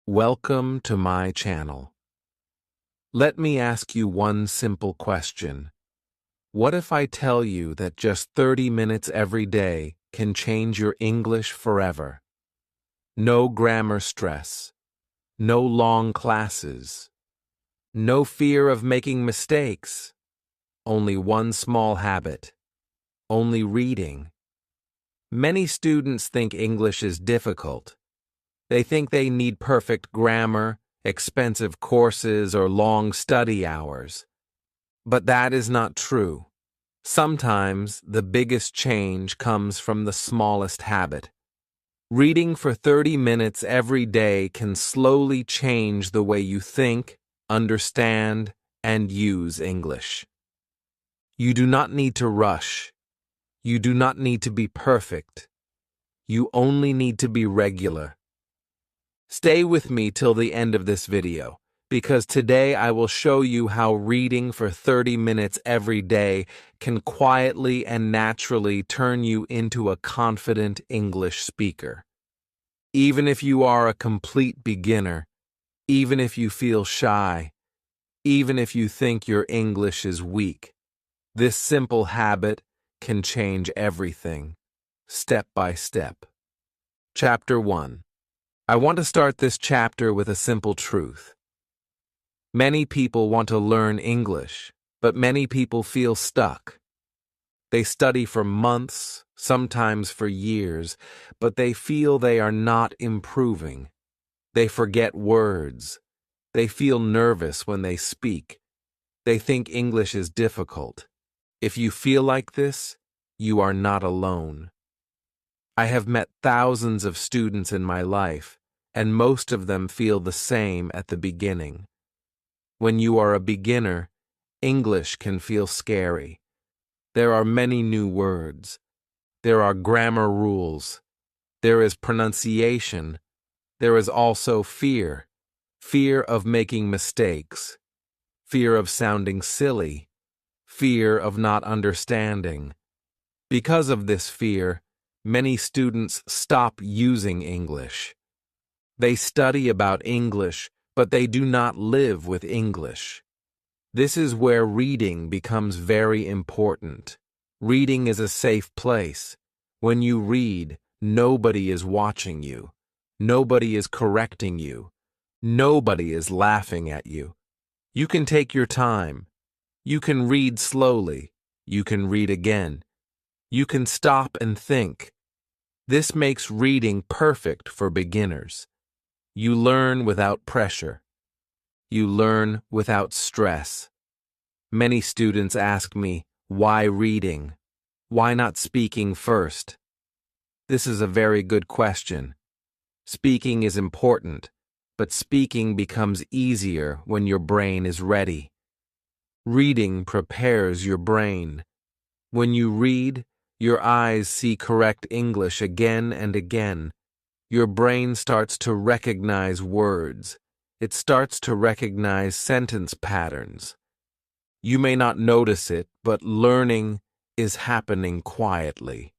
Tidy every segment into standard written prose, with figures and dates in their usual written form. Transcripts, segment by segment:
Welcome to my channel. Let me ask you one simple question. What if I tell you that just 30 minutes every day can change your English forever? No grammar stress, no long classes, no fear of making mistakes, only one small habit, only reading. Many students think English is difficult. They think they need perfect grammar, expensive courses, or long study hours. But that is not true. Sometimes the biggest change comes from the smallest habit. Reading for 30 minutes every day can slowly change the way you think, understand, and use English. You do not need to rush. You do not need to be perfect. You only need to be regular. Stay with me till the end of this video, because today I will show you how reading for 30 minutes every day can quietly and naturally turn you into a confident English speaker. Even if you are a complete beginner, even if you feel shy, even if you think your English is weak, this simple habit can change everything, step by step. Chapter 1. I want to start this chapter with a simple truth. Many people want to learn English, but many people feel stuck. They study for months, sometimes for years, but they feel they are not improving. They forget words. They feel nervous when they speak. They think English is difficult. If you feel like this, you are not alone. I have met thousands of students in my life, and most of them feel the same at the beginning. When you are a beginner, English can feel scary. There are many new words. There are grammar rules. There is pronunciation. There is also fear. Fear of making mistakes. Fear of sounding silly. Fear of not understanding. Because of this fear, many students stop using English. They study about English, but they do not live with English. This is where reading becomes very important. Reading is a safe place. When you read, nobody is watching you. Nobody is correcting you. Nobody is laughing at you. You can take your time. You can read slowly. You can read again. You can stop and think. This makes reading perfect for beginners. You learn without pressure. You learn without stress. Many students ask me, why reading? Why not speaking first? This is a very good question. Speaking is important, but speaking becomes easier when your brain is ready. Reading prepares your brain. When you read, your eyes see correct English again and again. Your brain starts to recognize words. It starts to recognize sentence patterns. You may not notice it, but learning is happening quietly.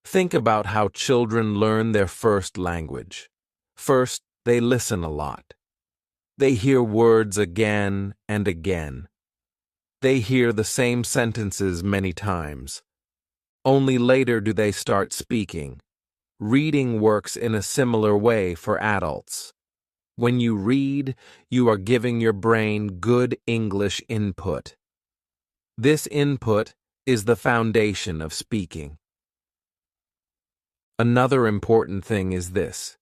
Think about how children learn their first language. First, they listen a lot. They hear words again and again. They hear the same sentences many times. Only later do they start speaking. Reading works in a similar way for adults. When you read, you are giving your brain good English input. This input is the foundation of speaking. Another important thing is this.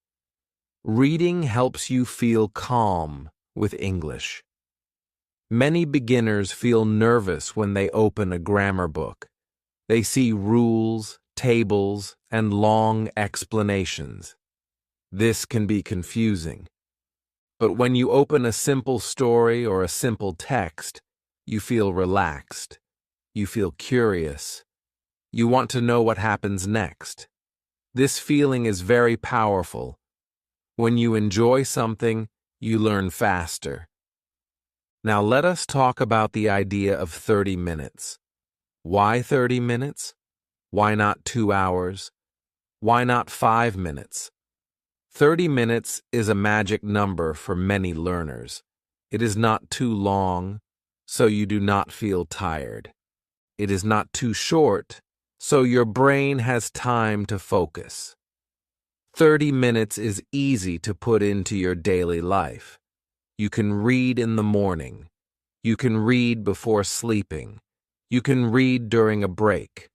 Reading helps you feel calm with English. Many beginners feel nervous when they open a grammar book. They see rules, tables, and long explanations. This can be confusing. But when you open a simple story or a simple text, you feel relaxed. You feel curious. You want to know what happens next. This feeling is very powerful. When you enjoy something, you learn faster. Now let us talk about the idea of 30 minutes. Why 30 minutes? Why not 2 hours? Why not 5 minutes? 30 minutes is a magic number for many learners. It is not too long, so you do not feel tired. It is not too short, so your brain has time to focus. 30 minutes is easy to put into your daily life. You can read in the morning. You can read before sleeping. You can read during a break.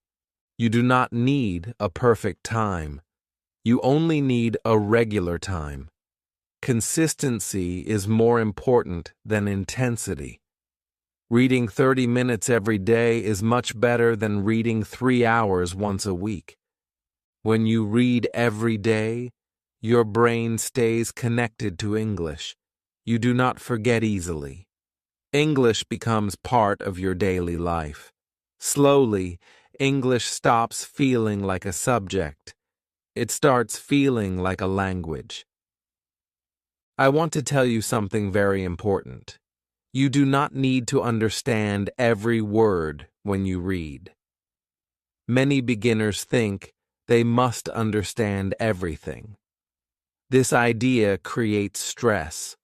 You do not need a perfect time. You only need a regular time. Consistency is more important than intensity. Reading 30 minutes every day is much better than reading 3 hours once a week. When you read every day, your brain stays connected to English. You do not forget easily. English becomes part of your daily life. Slowly, English stops feeling like a subject. It starts feeling like a language. I want to tell you something very important. You do not need to understand every word when you read. Many beginners think they must understand everything. This idea creates stress.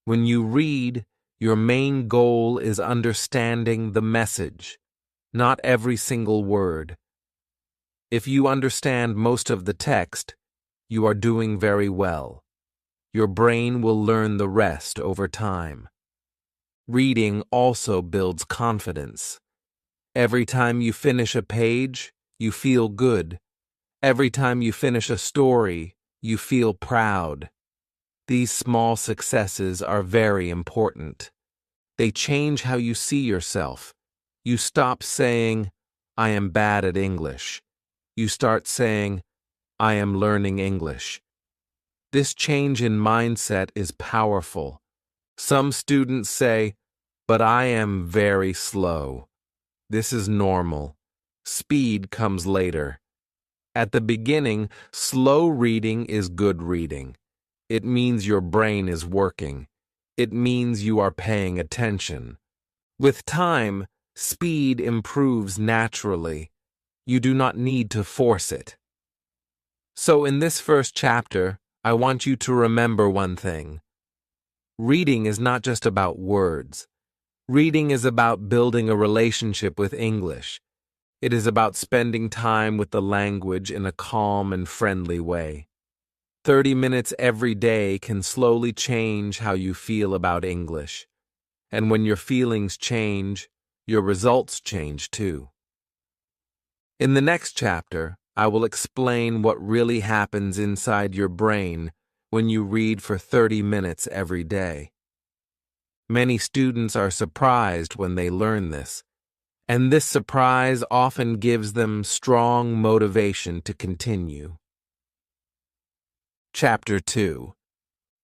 When you read, your main goal is understanding the message, not every single word. If you understand most of the text, you are doing very well. Your brain will learn the rest over time. Reading also builds confidence. Every time you finish a page, you feel good. Every time you finish a story, you feel proud. These small successes are very important. They change how you see yourself. You stop saying, "I am bad at English." You start saying, "I am learning English." This change in mindset is powerful. Some students say, "But I am very slow." This is normal. Speed comes later. At the beginning, slow reading is good reading. It means your brain is working. It means you are paying attention. With time, speed improves naturally. You do not need to force it. So in this first chapter, I want you to remember one thing. Reading is not just about words. Reading is about building a relationship with English. It is about spending time with the language in a calm and friendly way. 30 minutes every day can slowly change how you feel about English. And when your feelings change, your results change too. In the next chapter, I will explain what really happens inside your brain when you read for 30 minutes every day. Many students are surprised when they learn this, and this surprise often gives them strong motivation to continue. Chapter 2.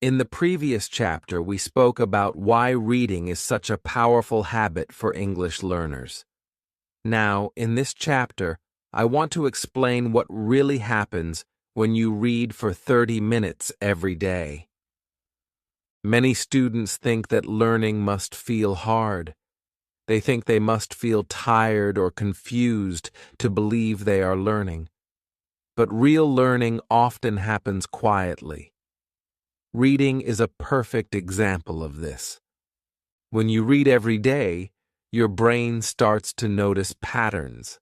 In the previous chapter, we spoke about why reading is such a powerful habit for English learners. Now, in this chapter, I want to explain what really happens when you read for 30 minutes every day. Many students think that learning must feel hard. They think they must feel tired or confused to believe they are learning. But real learning often happens quietly. Reading is a perfect example of this. When you read every day, your brain starts to notice patterns.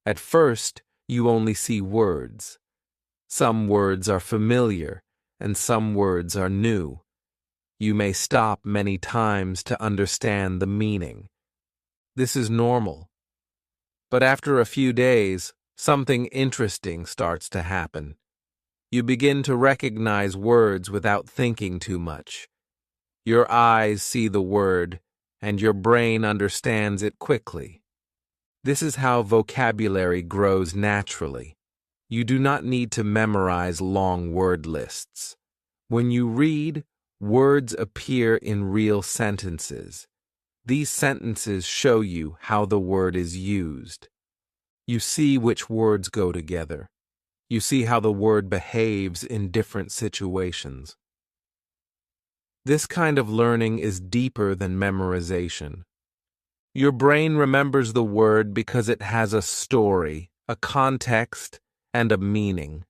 At first, you only see words. Some words are familiar, and some words are new. You may stop many times to understand the meaning. This is normal. But after a few days, something interesting starts to happen. You begin to recognize words without thinking too much. Your eyes see the word, and your brain understands it quickly. This is how vocabulary grows naturally. You do not need to memorize long word lists. When you read, words appear in real sentences. These sentences show you how the word is used. You see which words go together. You see how the word behaves in different situations. This kind of learning is deeper than memorization. Your brain remembers the word because it has a story, a context, and a meaning.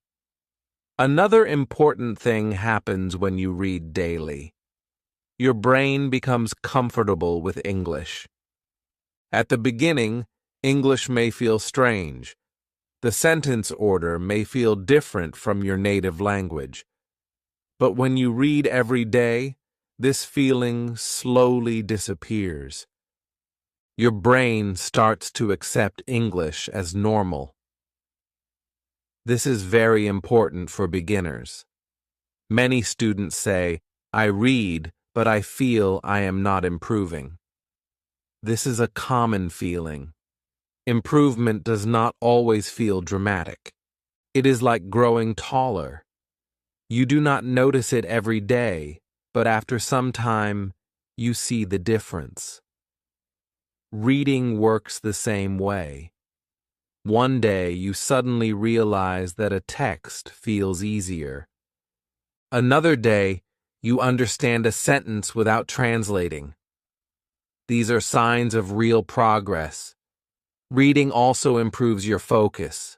Another important thing happens when you read daily. Your brain becomes comfortable with English. At the beginning, English may feel strange. The sentence order may feel different from your native language. But when you read every day, this feeling slowly disappears. Your brain starts to accept English as normal. This is very important for beginners. Many students say, "I read, but I feel I am not improving." This is a common feeling. Improvement does not always feel dramatic. It is like growing taller. You do not notice it every day, but after some time, you see the difference. Reading works the same way. One day you suddenly realize that a text feels easier. Another day, you understand a sentence without translating. These are signs of real progress. Reading also improves your focus.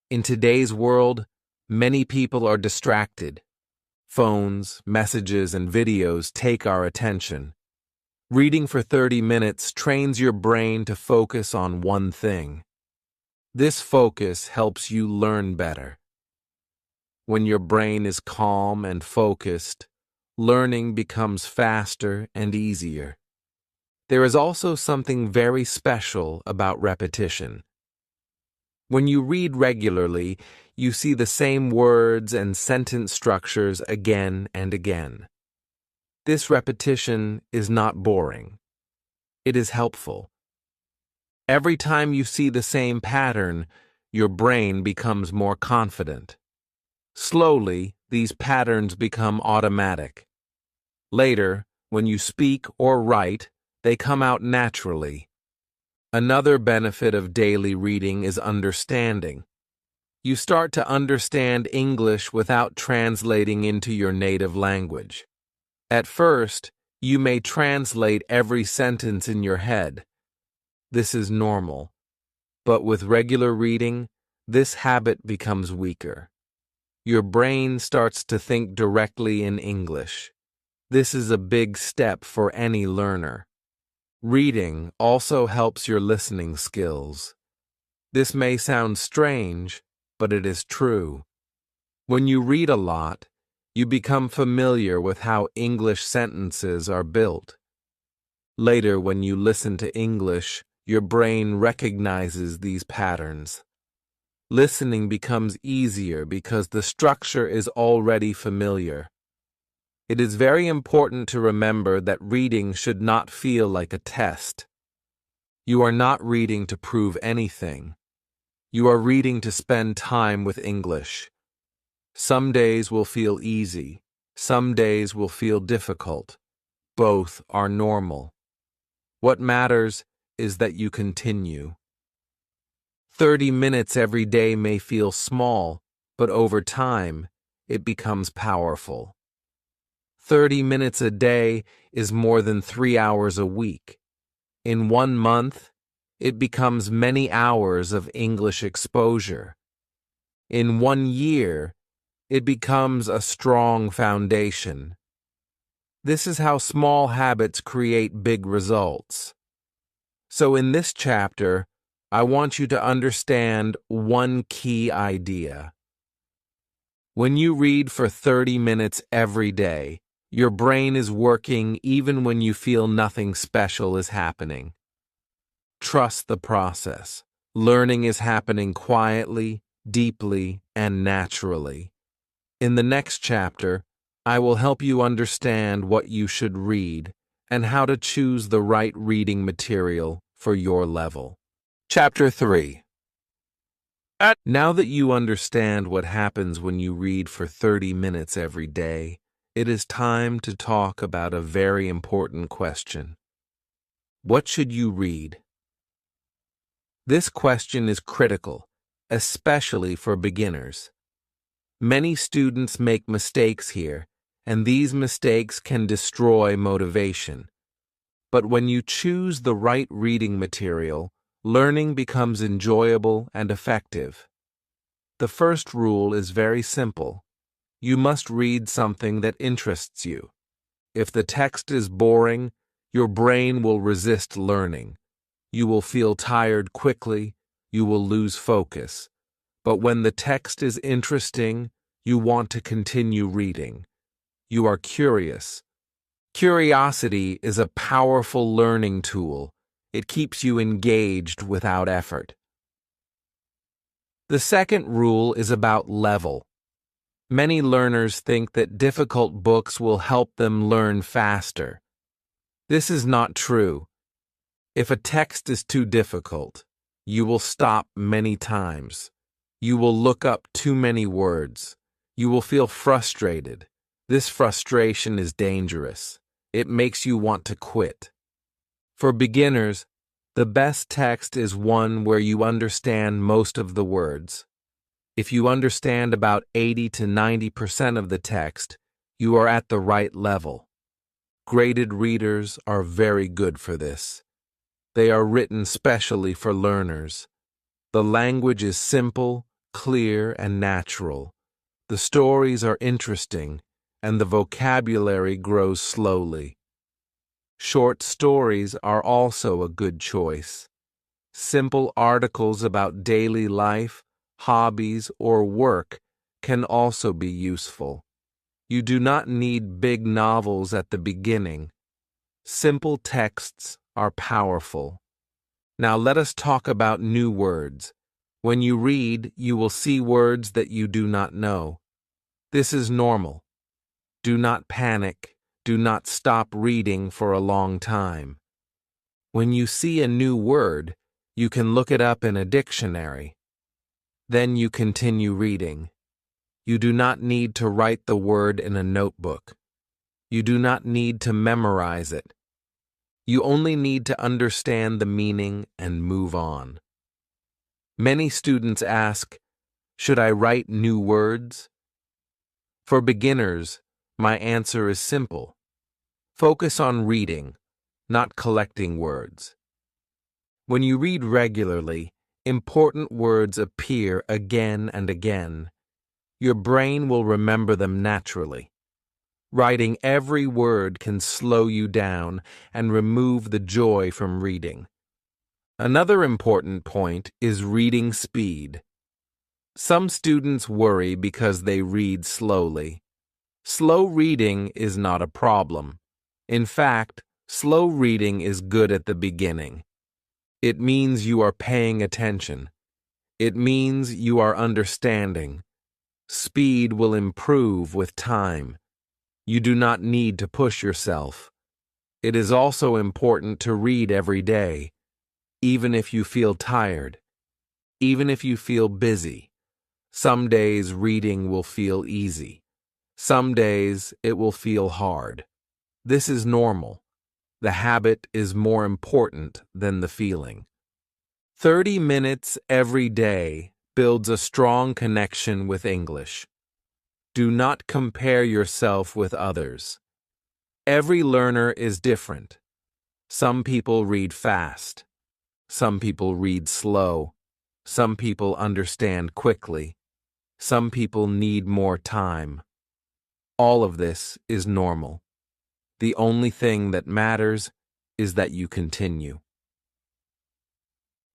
In today's world, many people are distracted. Phones, messages, and videos take our attention. Reading for 30 minutes trains your brain to focus on one thing. This focus helps you learn better. When your brain is calm and focused, learning becomes faster and easier. There is also something very special about repetition. When you read regularly, you see the same words and sentence structures again and again. This repetition is not boring. It is helpful. Every time you see the same pattern, your brain becomes more confident. Slowly, these patterns become automatic. Later, when you speak or write, they come out naturally. Another benefit of daily reading is understanding. You start to understand English without translating into your native language. At first, you may translate every sentence in your head. This is normal. But with regular reading, this habit becomes weaker. Your brain starts to think directly in English. This is a big step for any learner. Reading also helps your listening skills. This may sound strange, but it is true. When you read a lot, you become familiar with how English sentences are built. Later, when you listen to English, your brain recognizes these patterns. Listening becomes easier because the structure is already familiar. It is very important to remember that reading should not feel like a test. You are not reading to prove anything. You are reading to spend time with English. Some days will feel easy. Some days will feel difficult. Both are normal. What matters is that you continue. 30 minutes every day may feel small, but over time, it becomes powerful. 30 minutes a day is more than 3 hours a week. In 1 month, it becomes many hours of English exposure. In 1 year, it becomes a strong foundation. This is how small habits create big results. So in this chapter, I want you to understand one key idea. When you read for 30 minutes every day, your brain is working even when you feel nothing special is happening. Trust the process. Learning is happening quietly, deeply, and naturally. In the next chapter, I will help you understand what you should read and how to choose the right reading material for your level. Chapter 3. Now that you understand what happens when you read for 30 minutes every day, it is time to talk about a very important question. What should you read? This question is critical, especially for beginners. Many students make mistakes here, and these mistakes can destroy motivation. But when you choose the right reading material, learning becomes enjoyable and effective. The first rule is very simple. You must read something that interests you. If the text is boring, your brain will resist learning. You will feel tired quickly, you will lose focus. But when the text is interesting, you want to continue reading. You are curious. Curiosity is a powerful learning tool. It keeps you engaged without effort. The second rule is about level. Many learners think that difficult books will help them learn faster. This is not true. If a text is too difficult, you will stop many times. You will look up too many words. You will feel frustrated. This frustration is dangerous. It makes you want to quit. For beginners, the best text is one where you understand most of the words. If you understand about 80 to 90% of the text, you are at the right level. Graded readers are very good for this. They are written specially for learners. The language is simple, clear, and natural. The stories are interesting, and the vocabulary grows slowly. Short stories are also a good choice. Simple articles about daily life, hobbies, or work can also be useful. You do not need big novels at the beginning. Simple texts are powerful. Now let us talk about new words. When you read, you will see words that you do not know. This is normal. Do not panic. Do not stop reading for a long time. When you see a new word, you can look it up in a dictionary. Then you continue reading. You do not need to write the word in a notebook. You do not need to memorize it. You only need to understand the meaning and move on. Many students ask, should I write new words? For beginners, my answer is simple. Focus on reading, not collecting words. When you read regularly, important words appear again and again. Your brain will remember them naturally. Writing every word can slow you down and remove the joy from reading. Another important point is reading speed. Some students worry because they read slowly. Slow reading is not a problem. In fact, slow reading is good at the beginning. It means you are paying attention. It means you are understanding. Speed will improve with time. You do not need to push yourself. It is also important to read every day, even if you feel tired, even if you feel busy. Some days reading will feel easy. Some days it will feel hard. This is normal. The habit is more important than the feeling. 30 minutes every day builds a strong connection with English. Do not compare yourself with others. Every learner is different. Some people read fast. Some people read slow. Some people understand quickly. Some people need more time. All of this is normal. The only thing that matters is that you continue.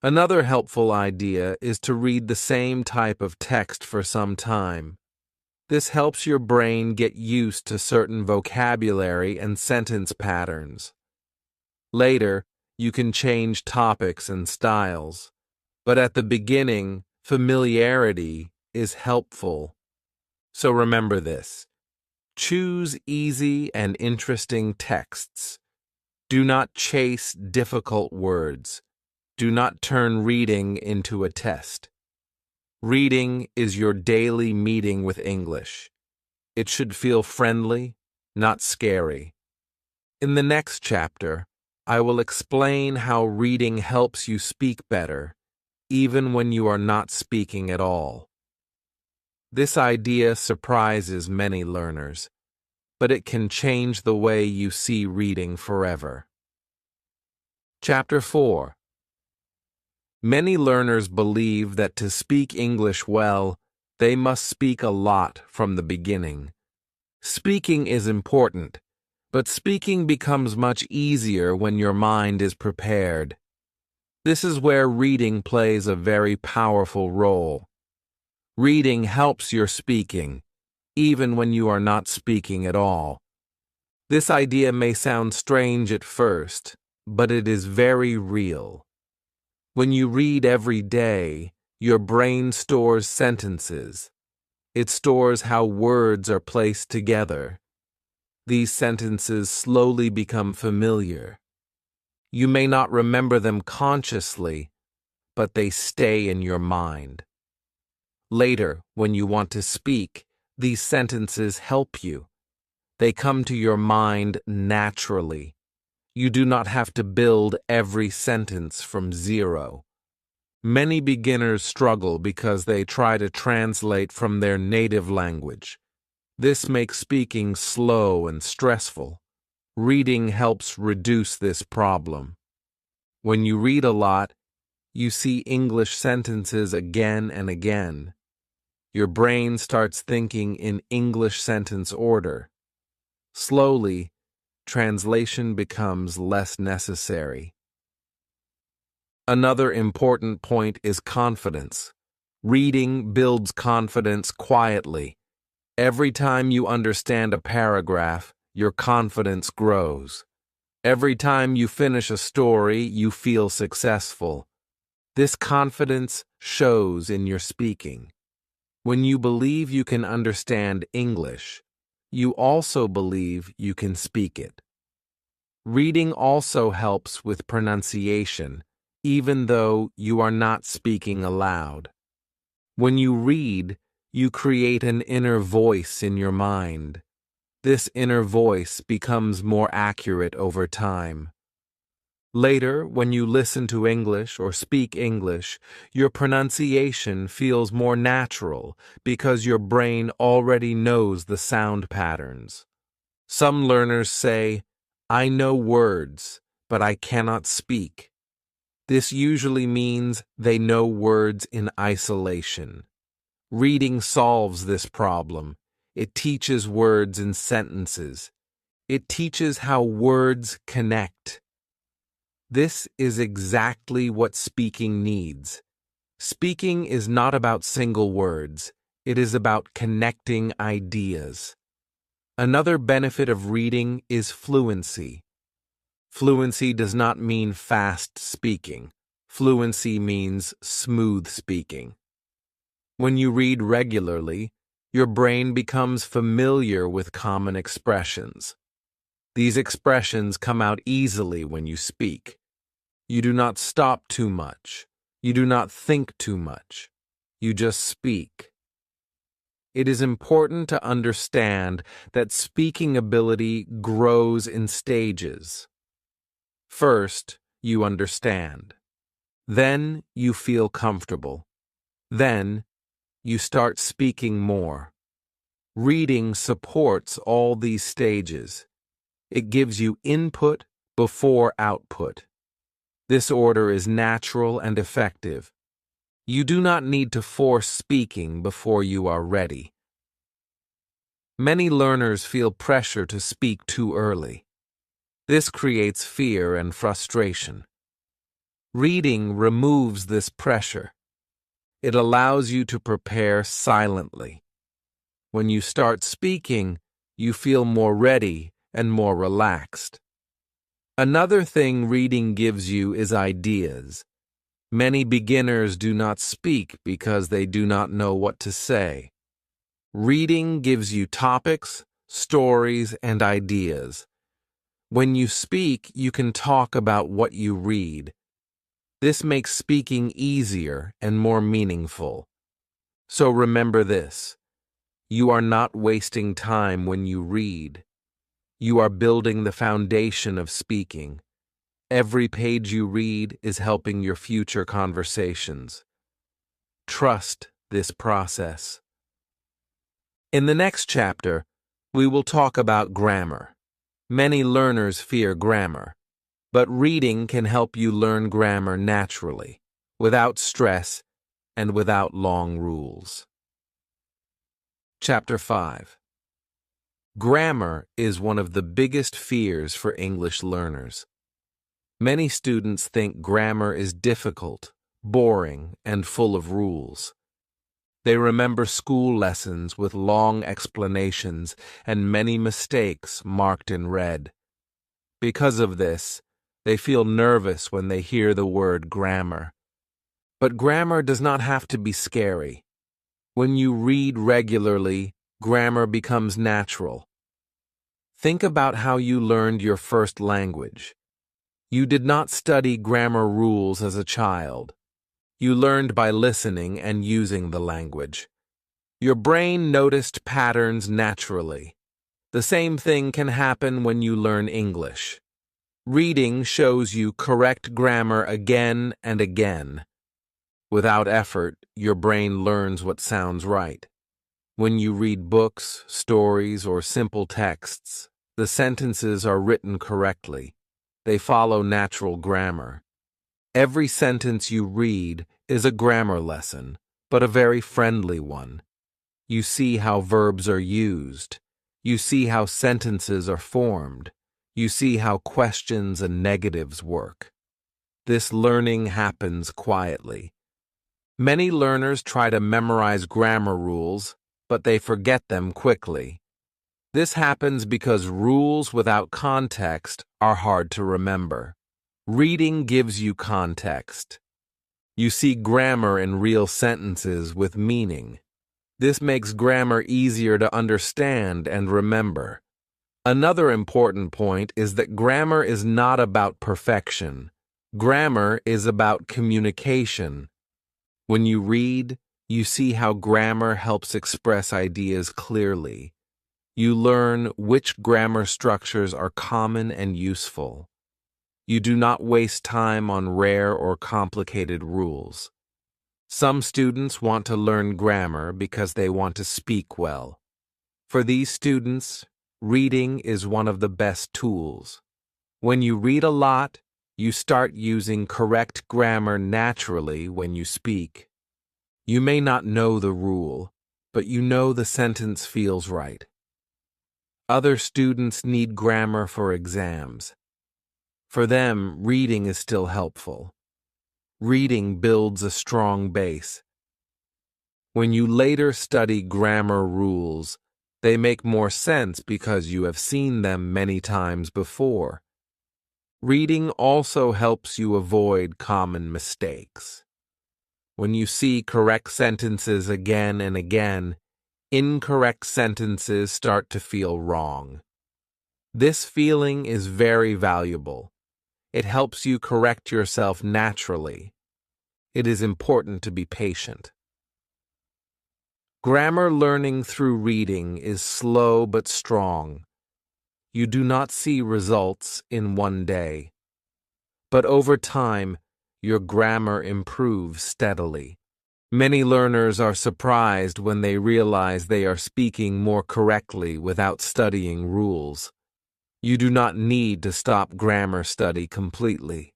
Another helpful idea is to read the same type of text for some time. This helps your brain get used to certain vocabulary and sentence patterns. Later, you can change topics and styles, but at the beginning, familiarity is helpful. So remember this. Choose easy and interesting texts. Do not chase difficult words. Do not turn reading into a test. Reading is your daily meeting with English. It should feel friendly, not scary. In the next chapter, I will explain how reading helps you speak better, even when you are not speaking at all. This idea surprises many learners, but it can change the way you see reading forever. Chapter 4. Many learners believe that to speak English well, They must speak a lot from the beginning. Speaking is important, but speaking becomes much easier when your mind is prepared. This is where reading plays a very powerful role. Reading helps your speaking, even when you are not speaking at all. This idea may sound strange at first, but it is very real. When you read every day, your brain stores sentences. It stores how words are placed together. These sentences slowly become familiar. You may not remember them consciously, but they stay in your mind. Later, when you want to speak, these sentences help you. They come to your mind naturally. You do not have to build every sentence from zero. Many beginners struggle because they try to translate from their native language. This makes speaking slow and stressful. Reading helps reduce this problem. When you read a lot, you see English sentences again and again. Your brain starts thinking in English sentence order. Slowly, translation becomes less necessary. Another important point is confidence. Reading builds confidence quietly. Every time you understand a paragraph, your confidence grows. Every time you finish a story, you feel successful. This confidence shows in your speaking. When you believe you can understand English, you also believe you can speak it. Reading also helps with pronunciation, even though you are not speaking aloud. When you read, you create an inner voice in your mind. This inner voice becomes more accurate over time. Later, when you listen to English or speak English, your pronunciation feels more natural because your brain already knows the sound patterns. Some learners say, "I know words, but I cannot speak." This usually means they know words in isolation. Reading solves this problem. It teaches words in sentences. It teaches how words connect. This is exactly what speaking needs. Speaking is not about single words. It is about connecting ideas. Another benefit of reading is fluency. Fluency does not mean fast speaking. Fluency means smooth speaking. When you read regularly, your brain becomes familiar with common expressions. These expressions come out easily when you speak. You do not stop too much. You do not think too much. You just speak. It is important to understand that speaking ability grows in stages. First, you understand. Then, you feel comfortable. Then, you start speaking more. Reading supports all these stages. It gives you input before output. This order is natural and effective. You do not need to force speaking before you are ready. Many learners feel pressure to speak too early. This creates fear and frustration. Reading removes this pressure. It allows you to prepare silently. When you start speaking, you feel more ready and more relaxed. Another thing reading gives you is ideas. Many beginners do not speak because they do not know what to say. Reading gives you topics, stories, and ideas. When you speak, you can talk about what you read. This makes speaking easier and more meaningful. So remember this: you are not wasting time when you read. You are building the foundation of speaking. Every page you read is helping your future conversations. Trust this process. In the next chapter, we will talk about grammar. Many learners fear grammar, but reading can help you learn grammar naturally, without stress and without long rules. Chapter 5. Grammar is one of the biggest fears for English learners. Many students think grammar is difficult, boring, and full of rules. They remember school lessons with long explanations and many mistakes marked in red. Because of this, they feel nervous when they hear the word grammar. But grammar does not have to be scary. When you read regularly, grammar becomes natural. Think about how you learned your first language. You did not study grammar rules as a child. You learned by listening and using the language. Your brain noticed patterns naturally. The same thing can happen when you learn English. Reading shows you correct grammar again and again. Without effort, your brain learns what sounds right. When you read books, stories, or simple texts, the sentences are written correctly. They follow natural grammar. Every sentence you read is a grammar lesson, but a very friendly one. You see how verbs are used. You see how sentences are formed. You see how questions and negatives work. This learning happens quietly. Many learners try to memorize grammar rules, but they forget them quickly. This happens because rules without context are hard to remember. Reading gives you context. You see grammar in real sentences with meaning. This makes grammar easier to understand and remember. Another important point is that grammar is not about perfection. Grammar is about communication. When you read, you see how grammar helps express ideas clearly. You learn which grammar structures are common and useful. You do not waste time on rare or complicated rules. Some students want to learn grammar because they want to speak well. For these students, reading is one of the best tools. When you read a lot, you start using correct grammar naturally when you speak. You may not know the rule, but you know the sentence feels right. Other students need grammar for exams. For them, reading is still helpful. Reading builds a strong base. When you later study grammar rules, they make more sense because you have seen them many times before. Reading also helps you avoid common mistakes. When you see correct sentences again and again, incorrect sentences start to feel wrong. This feeling is very valuable. It helps you correct yourself naturally. It is important to be patient. Grammar learning through reading is slow but strong. You do not see results in one day. But over time, your grammar improves steadily. Many learners are surprised when they realize they are speaking more correctly without studying rules. You do not need to stop grammar study completely.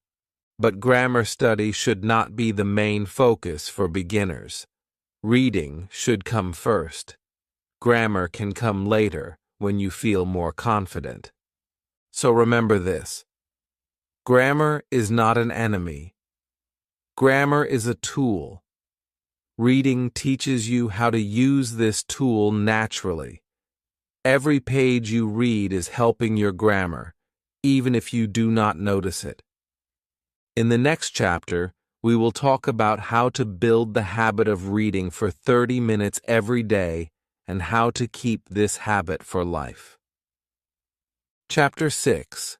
But grammar study should not be the main focus for beginners. Reading should come first. Grammar can come later when you feel more confident. So remember this. Grammar is not an enemy. Grammar is a tool. Reading teaches you how to use this tool naturally. Every page you read is helping your grammar, even if you do not notice it. In the next chapter, we will talk about how to build the habit of reading for 30 minutes every day and how to keep this habit for life. Chapter 6.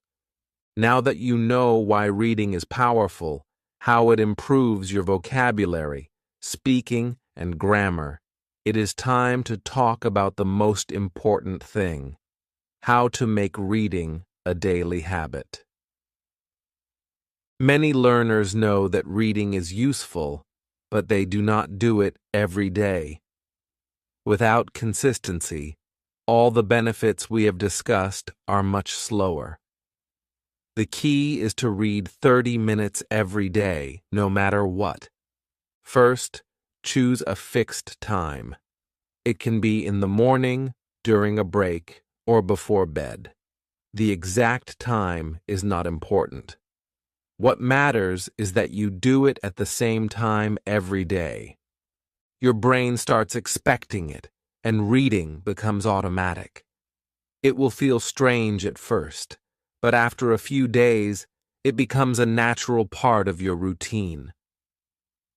Now that you know why reading is powerful, how it improves your vocabulary, speaking, and grammar, it is time to talk about the most important thing: how to make reading a daily habit. Many learners know that reading is useful, but they do not do it every day. Without consistency, all the benefits we have discussed are much slower. The key is to read 30 minutes every day, no matter what. First, choose a fixed time. It can be in the morning, during a break, or before bed. The exact time is not important. What matters is that you do it at the same time every day. Your brain starts expecting it, and reading becomes automatic. It will feel strange at first, but after a few days, it becomes a natural part of your routine.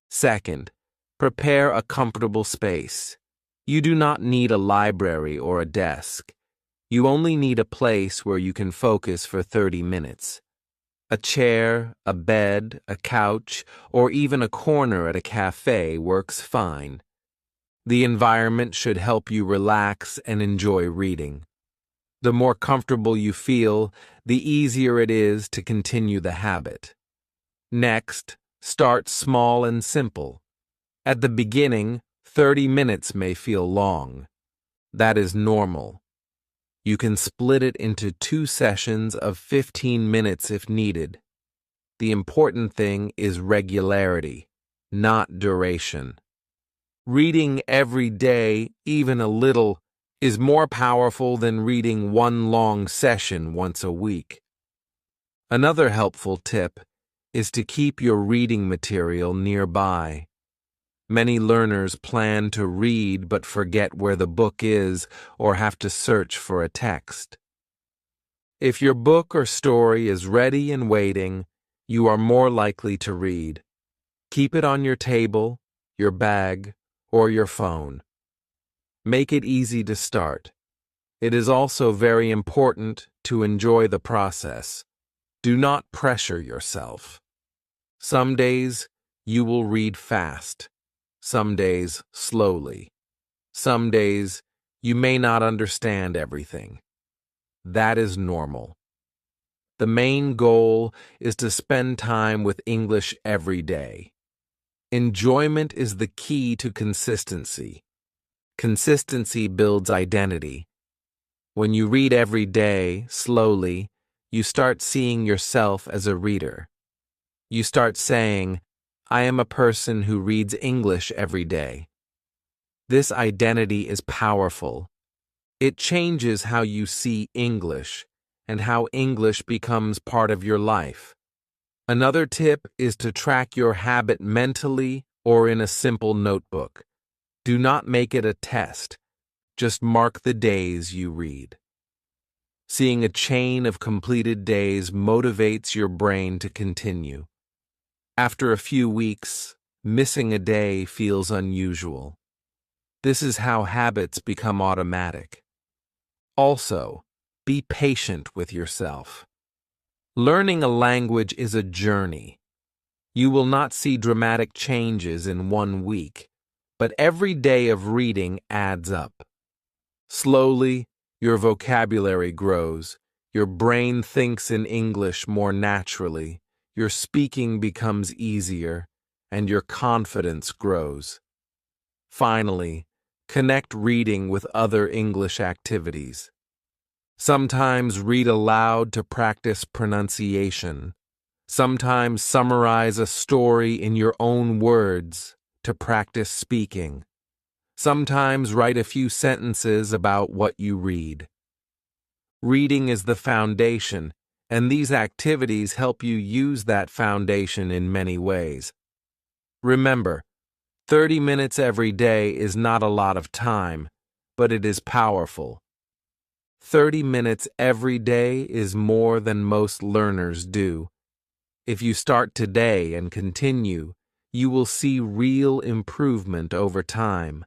Second, prepare a comfortable space. You do not need a library or a desk. You only need a place where you can focus for 30 minutes. A chair, a bed, a couch, or even a corner at a cafe works fine. The environment should help you relax and enjoy reading. The more comfortable you feel, the easier it is to continue the habit. Next, start small and simple. At the beginning, 30 minutes may feel long. That is normal. You can split it into 2 sessions of 15 minutes if needed. The important thing is regularity, not duration. Reading every day, even a little, is more powerful than reading one long session once a week. Another helpful tip is to keep your reading material nearby. Many learners plan to read but forget where the book is or have to search for a text. If your book or story is ready and waiting, you are more likely to read. Keep it on your table, your bag, or your phone. Make it easy to start. It is also very important to enjoy the process. Do not pressure yourself. Some days you will read fast. Some days slowly. Some days you may not understand everything. That is normal. The main goal is to spend time with English every day. Enjoyment is the key to consistency. Consistency builds identity. When you read every day, slowly, you start seeing yourself as a reader. You start saying, I am a person who reads English every day. This identity is powerful. It changes how you see English and how English becomes part of your life. Another tip is to track your habit mentally or in a simple notebook. Do not make it a test. Just mark the days you read. Seeing a chain of completed days motivates your brain to continue. After a few weeks, missing a day feels unusual. This is how habits become automatic. Also, be patient with yourself. Learning a language is a journey. You will not see dramatic changes in 1 week, but every day of reading adds up. Slowly, your vocabulary grows, your brain thinks in English more naturally, your speaking becomes easier, and your confidence grows. Finally, connect reading with other English activities. Sometimes read aloud to practice pronunciation. Sometimes summarize a story in your own words to practice speaking. Sometimes write a few sentences about what you read. Reading is the foundation, and these activities help you use that foundation in many ways. Remember, 30 minutes every day is not a lot of time, but it is powerful. 30 minutes every day is more than most learners do. If you start today and continue, you will see real improvement over time.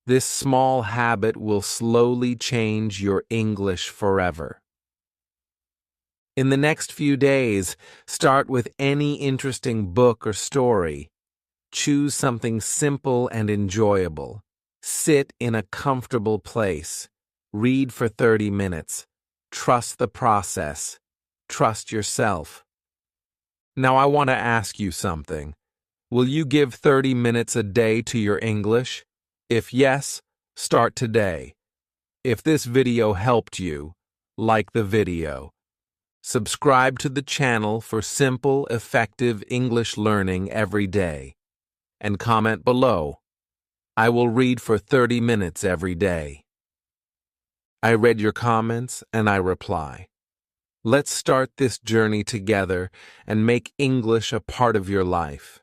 This small habit will slowly change your English forever. In the next few days, start with any interesting book or story. Choose something simple and enjoyable. Sit in a comfortable place. Read for 30 minutes. Trust the process. Trust yourself. Now I want to ask you something. Will you give 30 minutes a day to your English? If yes, start today. If this video helped you, like the video. Subscribe to the channel for simple, effective English learning every day. And comment below. I will read for 30 minutes every day. I read your comments and I reply. Let's start this journey together and make English a part of your life.